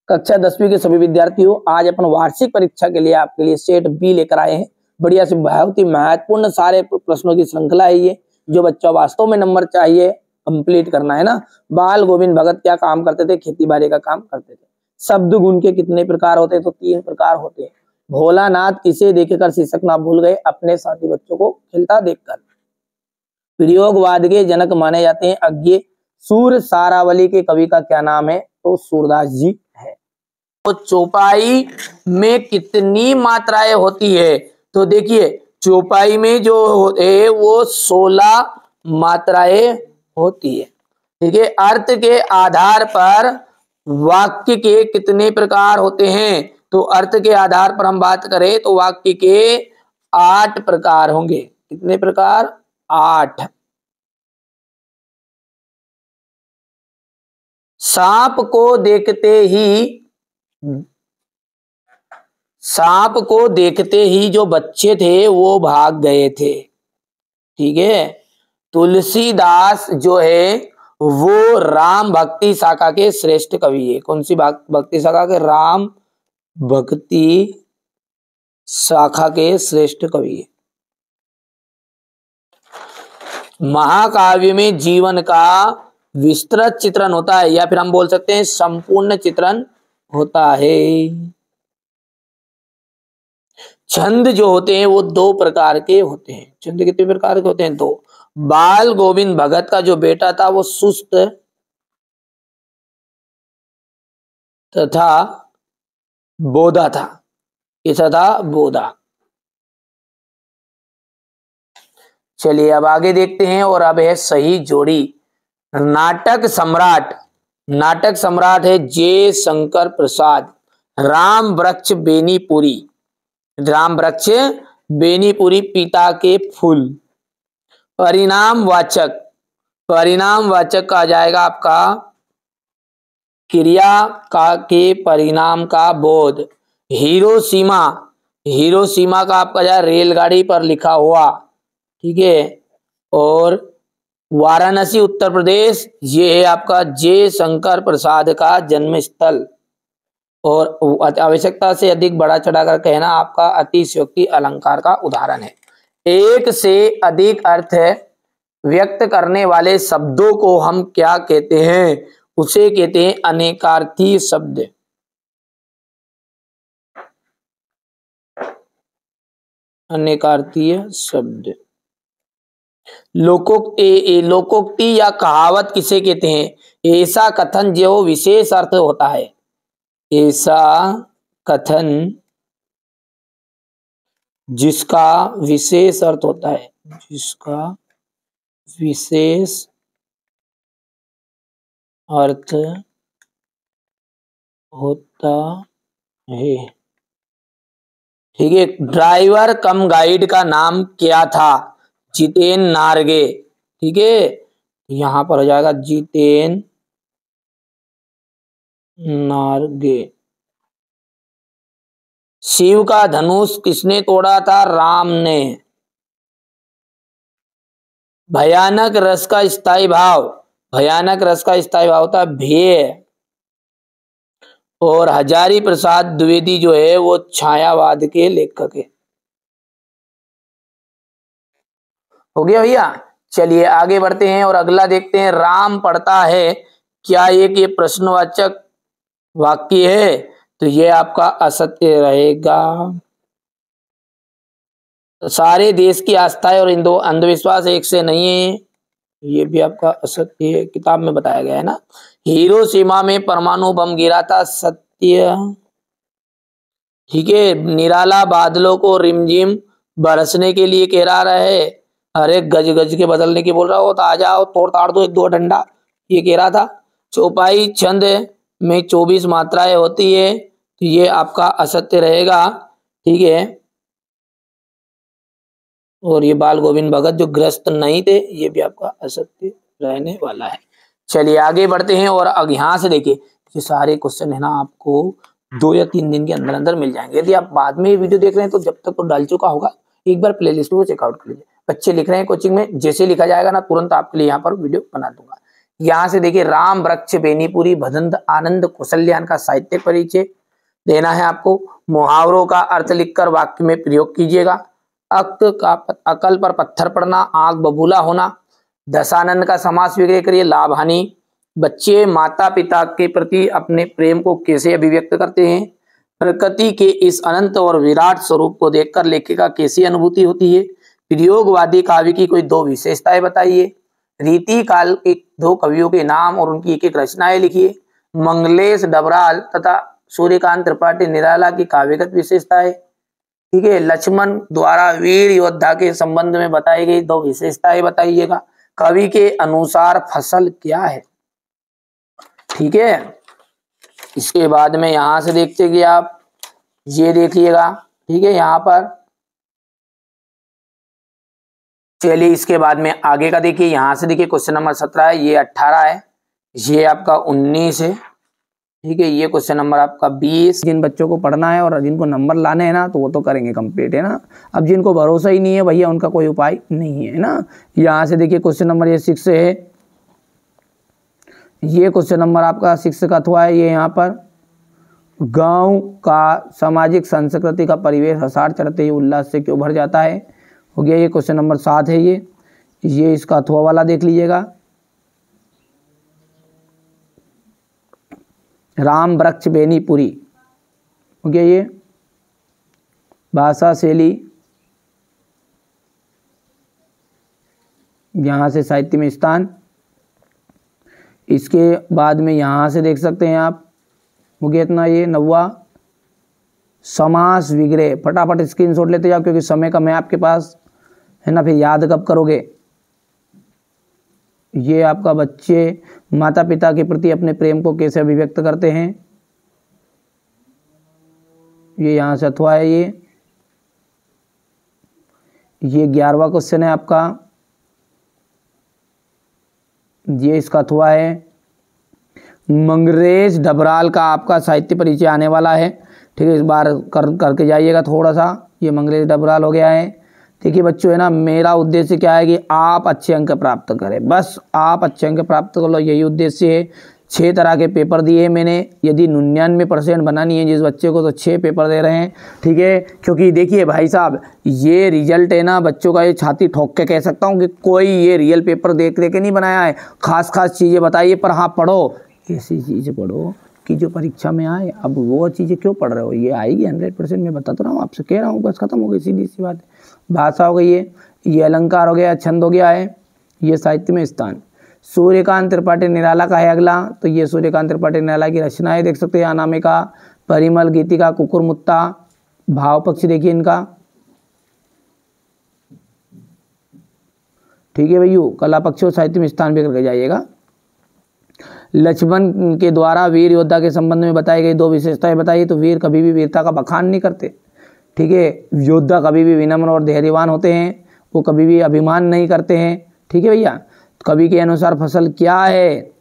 कक्षा 10वीं के सभी विद्यार्थियों, आज अपन वार्षिक परीक्षा के लिए आपके लिए सेट बी लेकर आए हैं। बढ़िया से बहुत ही महत्वपूर्ण सारे प्रश्नों की श्रृंखला है ये, जो बच्चा वास्तव में नंबर चाहिए कंप्लीट करना है ना। बाल गोविंद भगत क्या काम करते थे? खेती बाड़ी का काम करते थे। शब्द गुण के कितने प्रकार होते हैं? तो 3 प्रकार होते हैं। भोलानाथ किसे देखकर शीर्षक ना भूल गए? अपने साथी बच्चों को खिलता देखकर। प्रयोगवाद के जनक माने जाते हैं अज्ञे। सूर सारावली के कवि का क्या नाम है? तो सूरदास जी है। तो चौपाई में कितनी मात्राएं होती है? तो देखिए चौपाई में जो है वो 16 मात्राएं होती है। ठीक है। अर्थ के आधार पर वाक्य के कितने प्रकार होते हैं? तो अर्थ के आधार पर हम बात करें तो वाक्य के 8 प्रकार होंगे। कितने प्रकार? 8। सांप को देखते ही जो बच्चे थे वो भाग गए थे। ठीक है। तुलसीदास जो है वो राम भक्ति शाखा के श्रेष्ठ कवि है। कौन सी भक्ति शाखा के? राम भक्ति शाखा के श्रेष्ठ कवि है। महाकाव्य में जीवन का विस्तृत चित्रण होता है, या फिर हम बोल सकते हैं संपूर्ण चित्रण होता है। छंद जो होते हैं वो 2 प्रकार के होते हैं। छंद कितने प्रकार के होते हैं? 2। बाल गोविंद भगत का जो बेटा था वो सुस्त तथा बोधा था। कैसा था? बोधा। चलिए अब आगे देखते हैं। और अब है सही जोड़ी। नाटक सम्राट है जे शंकर प्रसाद। राम वृक्ष बेनीपुरी पिता के फूल। परिणामवाचक का आ जाएगा आपका क्रिया के परिणाम का बोध। हिरोशिमा का आपका जाए रेलगाड़ी पर लिखा हुआ। ठीक है। और वाराणसी उत्तर प्रदेश, ये है आपका जे शंकर प्रसाद का जन्म स्थल। और आवश्यकता से अधिक बढ़ा चढ़ाकर कहना आपका अतिशयोक्ति अलंकार का उदाहरण है। एक से अधिक अर्थ व्यक्त करने वाले शब्दों को हम क्या कहते हैं? उसे कहते हैं अनेकार्थी शब्द। अनेकार्थीय शब्द। लोकोक्ति या कहावत किसे कहते हैं? ऐसा कथन जो विशेष अर्थ होता है। ऐसा कथन जिसका विशेष अर्थ होता है। जिसका विशेष अर्थ होता है। ठीक है। ड्राइवर कम गाइड का नाम क्या था? जितेन नारगे। ठीक है। यहां पर हो जाएगा जितेन नारगे। शिव का धनुष किसने तोड़ा था? राम ने। भयानक रस का स्थायी भाव था भेय। और हजारी प्रसाद द्विवेदी जो है वो छायावाद के लेखक है। हो गया भैया। चलिए आगे बढ़ते हैं और अगला देखते हैं। राम पढ़ता है, क्या ये प्रश्नवाचक वाक्य है? तो ये आपका असत्य रहेगा। सारे देश की आस्थाएं और अंधविश्वास एक से नहीं है, ये भी आपका असत्य है। किताब में बताया गया है ना। हिरोशिमा में परमाणु बम गिरा था, सत्य। ठीक है। निराला बादलों को रिमझिम बरसने के लिए कह रहा है। अरे गज गज के बदलने की बोल रहा हो तो आ जाओ तोड़ ताड़ दो 1-2 डंडा, ये कह रहा था। चौपाई छंद में 24 मात्राएं होती है, तो ये आपका असत्य रहेगा। ठीक है। और ये बाल गोविंद भगत जो ग्रस्त नहीं थे, ये भी आपका असत्य रहने वाला है। चलिए आगे बढ़ते हैं। और अब यहाँ से देखिए ये सारे क्वेश्चन है ना आपको 2 या 3 दिन के अंदर अंदर मिल जाएंगे। यदि आप बाद में वीडियो देख रहे हैं तो जब तक तो डाल चुका होगा, एक बार प्लेलिस्ट को चेकआउट कर लीजिए। बच्चे लिख रहे हैं कोचिंग में, जैसे लिखा जाएगा ना तुरंत आपके लिए यहाँ पर वीडियो बना दूंगा। यहाँ से देखिए राम वृक्ष बेनीपुरी भदंत आनंद कौशल्यान का साहित्य परिचय देना है आपको। मुहावरों का अर्थ लिखकर वाक्य में प्रयोग कीजिएगा। अकल पर पत्थर पड़ना, आग बबूला होना। दशानन का समास विग्रह करिए। लाभ हानि। बच्चे माता पिता के प्रति अपने प्रेम को कैसे अभिव्यक्त करते हैं। प्रकृति के इस अनंत और विराट स्वरूप को देखकर लेखिका कैसी अनुभूति होती है। प्रयोगवादी काव्य की कोई दो विशेषताएं बताइए। रीति काल के दो कवियों के नाम और उनकी एक एक रचनाएं लिखिए। मंगलेश डबराल तथा सूर्यकांत त्रिपाठी निराला की काव्यगत विशेषताएं। ठीक है। लक्ष्मण द्वारा वीर योद्धा के संबंध में बताई गई दो विशेषताएं बताइएगा। कवि के अनुसार फसल क्या है। ठीक है। इसके बाद में यहां से देखते कि आप ये देखिएगा। ठीक है। यहाँ पर चलिए इसके बाद में आगे का देखिए। यहां से देखिए क्वेश्चन नंबर 17 है, ये 18 है, ये आपका 19 है। ठीक है। ये क्वेश्चन नंबर आपका 20। जिन बच्चों को पढ़ना है और जिनको नंबर लाने हैं ना तो वो तो करेंगे कंप्लीट, है ना। अब जिनको भरोसा ही नहीं है भैया उनका कोई उपाय नहीं है ना। यहाँ से देखिए क्वेश्चन नंबर ये 6 है। ये क्वेश्चन नंबर आपका 6 का अथवा है। ये यहाँ पर गांव का सामाजिक संस्कृति का परिवेश हसार चढ़ते ही उल्लास से क्यों भर जाता है, हो गया। ये क्वेश्चन नंबर 7 है। ये इसका अथवा वाला देख लीजिएगा। राम वृक्ष बेनीपुरी, हो गया। ये भाषा शैली, यहाँ से साहित्य में स्थान। इसके बाद में यहाँ से देख सकते हैं आप, हो गया इतना। ये 9वां समास विग्रह। फटाफट स्क्रीनशॉट लेते जाओ क्योंकि समय कम है आपके पास, है ना, फिर याद कब करोगे। ये आपका बच्चे माता पिता के प्रति अपने प्रेम को कैसे अभिव्यक्त करते हैं। ये यहाँ से अथवा है। ये 11वां क्वेश्चन है आपका। ये इसका अथवा है। मंगरेश डबराल का आपका साहित्य परिचय आने वाला है। ठीक है। इस बार करके जाइएगा थोड़ा सा। ये मंगरेश डबराल हो गया है। देखिए बच्चों, है ना, मेरा उद्देश्य क्या है कि आप अच्छे अंक प्राप्त करें, बस आप अच्छे अंक प्राप्त कर लो, यही उद्देश्य है। 6 तरह के पेपर दिए हैं मैंने। यदि 99% बनानी है जिस बच्चे को तो 6 पेपर दे रहे हैं। ठीक है। क्योंकि देखिए भाई साहब, ये रिजल्ट है ना बच्चों का, ये छाती ठोक के कह सकता हूँ कि कोई ये रियल पेपर देख के नहीं बनाया है। खास चीज़ें बताइए, पर हाँ पढ़ो, ऐसी चीज़ें पढ़ो कि जो परीक्षा में आए। अब वो चीज़ें क्यों पढ़ रहे हो, ये आएगी 100%। मैं बता तो रहा हूँ, आपसे कह रहा हूँ, बस खत्म हो गई, सीधी सी बात है। भाषा हो गई है, ये अलंकार हो गया, छंद हो गया है, ये साहित्य में स्थान। सूर्यकांत त्रिपाठी निराला का है अगला। तो ये सूर्यकांत त्रिपाठी निराला की रचनाएं देख सकते हैं। अनामिका, परिमल, गीतिका, कुकुरमुत्ता। भाव पक्ष देखिए इनका। ठीक है भैया। कला पक्ष और साहित्य में स्थान भी करके जाइएगा। लक्ष्मण के द्वारा वीर योद्धा के संबंध में बताई गई दो विशेषताएं बताइए। तो वीर कभी भी वीरता का बखान नहीं करते। ठीक है। योद्धा कभी भी विनम्र और धैर्यवान होते हैं, वो कभी भी अभिमान नहीं करते हैं। ठीक है भैया। कवि के अनुसार फसल क्या है।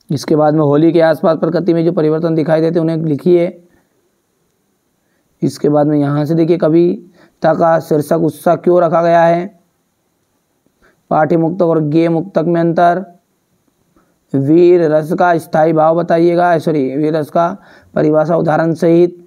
इसके बाद में होली के आसपास प्रकृति में जो परिवर्तन दिखाई देते उन्हें लिखिए। इसके बाद में यहाँ से देखिए कविता का शीर्षक उत्साह क्यों रखा गया है। पाठ्य मुक्तक और गेय मुक्तक में अंतर। वीर रस का स्थायी भाव बताइएगा। वीर रस का परिभाषा उदाहरण सहित।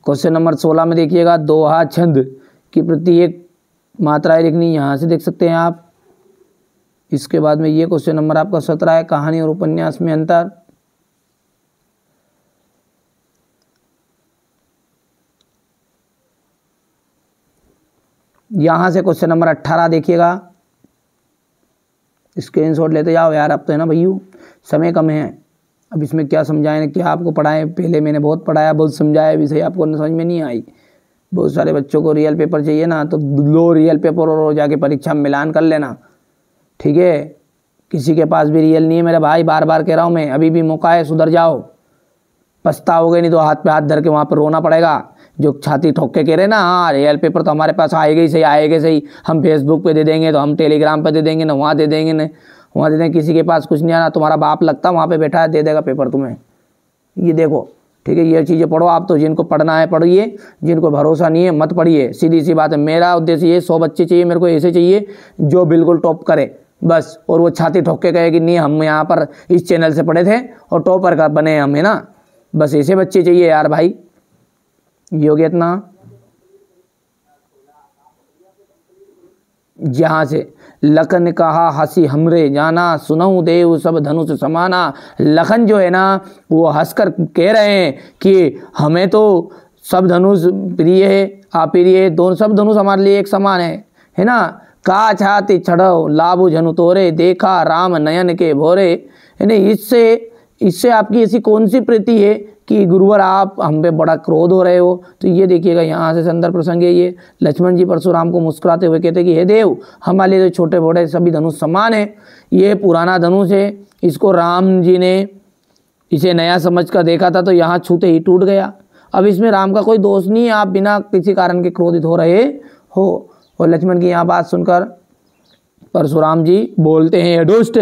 क्वेश्चन नंबर 16 में देखिएगा, दोहा छंद की प्रत्येक मात्राएं लिखनी, यहाँ से देख सकते हैं आप। इसके बाद में ये क्वेश्चन नंबर आपका 17 है, कहानी और उपन्यास में अंतर। यहाँ से क्वेश्चन नंबर 18 देखिएगा, स्क्रीनशॉट लेते जाओ यार। अब तो है ना भैया, समय कम है, अब इसमें क्या समझाएं, क्या आपको पढ़ाएं। पहले मैंने बहुत पढ़ाया, बहुत समझाया, विषय आपको समझ में नहीं आई। बहुत सारे बच्चों को रियल पेपर चाहिए ना, तो लो रियल पेपर और जाके परीक्षा में मिलान कर लेना। ठीक है। किसी के पास भी रियल नहीं है मेरे भाई, बार बार कह रहा हूँ मैं, अभी भी मौका है, सुधर जाओ। पछताओगे नहीं तो हाथ पे हाथ धर के वहाँ पर रोना पड़ेगा। जो छाती ठोक के कह रहे ना, हाँ रियल पेपर तो हमारे पास आएगा ही सही, आएगा ही सही, हम फेसबुक पे दे देंगे, तो हम टेलीग्राम पे दे देंगे ना, वहाँ दे देंगे ना, वहाँ दे देंगे। किसी के पास कुछ नहीं आना, तुम्हारा बाप लगता वहाँ पे बैठा है, दे देगा पेपर तुम्हें। ये देखो। ठीक है, ये चीज़ें पढ़ो आप तो, जिनको पढ़ना है पढ़िए, जिनको भरोसा नहीं है मत पढ़िए, सीधी सी बात है। मेरा उद्देश्य ये 100 बच्चे चाहिए मेरे को, ऐसे चाहिए जो बिल्कुल टॉप करे बस, और वो छाती ठोक के कहे कि नहीं हम यहाँ पर इस चैनल से पढ़े थे और टॉपर का बने हम, है ना, बस ऐसे बच्चे चाहिए यार भाई। ये हो गया इतना। जहाँ से लखन कहा हंसी हमरे जाना, सुनऊ देव सब धनुष समाना। लखन जो है ना वो हंसकर कह रहे हैं कि हमें तो सब धनुष प्रिय है, अप्रिय, दोनों सब धनुष हमारे लिए एक समान है ना। का छाती छड़ो लाभु झनु तोरे, देखा राम नयन के भोरे, है ना। इससे आपकी ऐसी कौन सी प्रीति है कि गुरुवर आप हम पे बड़ा क्रोध हो रहे हो। तो ये देखिएगा यहाँ से संदर्भ प्रसंग है ये। लक्ष्मण जी परशुराम को मुस्कुराते हुए कहते कि हे देव, हमारे लिए छोटे बड़े सभी धनुष समान है, ये पुराना धनुष है, इसको राम जी ने इसे नया समझ कर देखा था तो यहाँ छूते ही टूट गया। अब इसमें राम का कोई दोष नहीं है, आप बिना किसी कारण के क्रोधित हो रहे हो। और लक्ष्मण की यहाँ बात सुनकर परशुराम जी बोलते हैं, दुष्ट,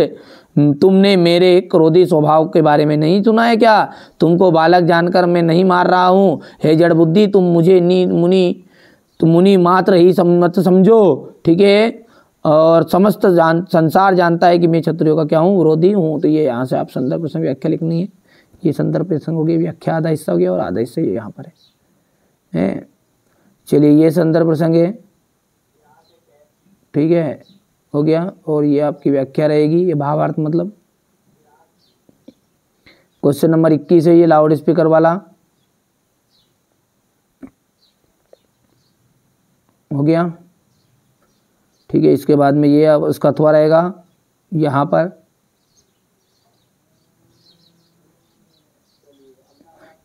तुमने मेरे क्रोधी स्वभाव के बारे में नहीं सुना है क्या? तुमको बालक जानकर मैं नहीं मार रहा हूँ। हे जड़ बुद्धि, तुम मुझे मुनि मात्र ही मत समझो, ठीक है। और समस्त संसार जानता है कि मैं क्षत्रियों का क्या हूँ, विरोधी हूँ। तो ये यहाँ से आप संदर्भ प्रसंग व्याख्या लिखनी है। ये संदर्भ प्रसंग हो गया, व्याख्या आधा हिस्सा हो गया और आधा हिस्सा ये यहाँ पर है। चलिए ये संदर्भ प्रसंग है, ठीक है, हो गया। और ये आपकी व्याख्या रहेगी, ये भावार्थ मतलब। क्वेश्चन नंबर 21 है ये लाउड स्पीकर वाला, हो गया, ठीक है। इसके बाद में ये उसका अथवा रहेगा यहाँ पर।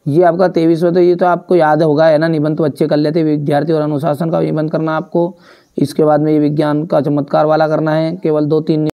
ये आपका 23वां, तो ये तो आपको याद होगा है ना, निबंध तो अच्छे कर लेते। विद्यार्थी और अनुशासन का निबंध करना आपको। इसके बाद में ये विज्ञान का चमत्कार वाला करना है, केवल 2-3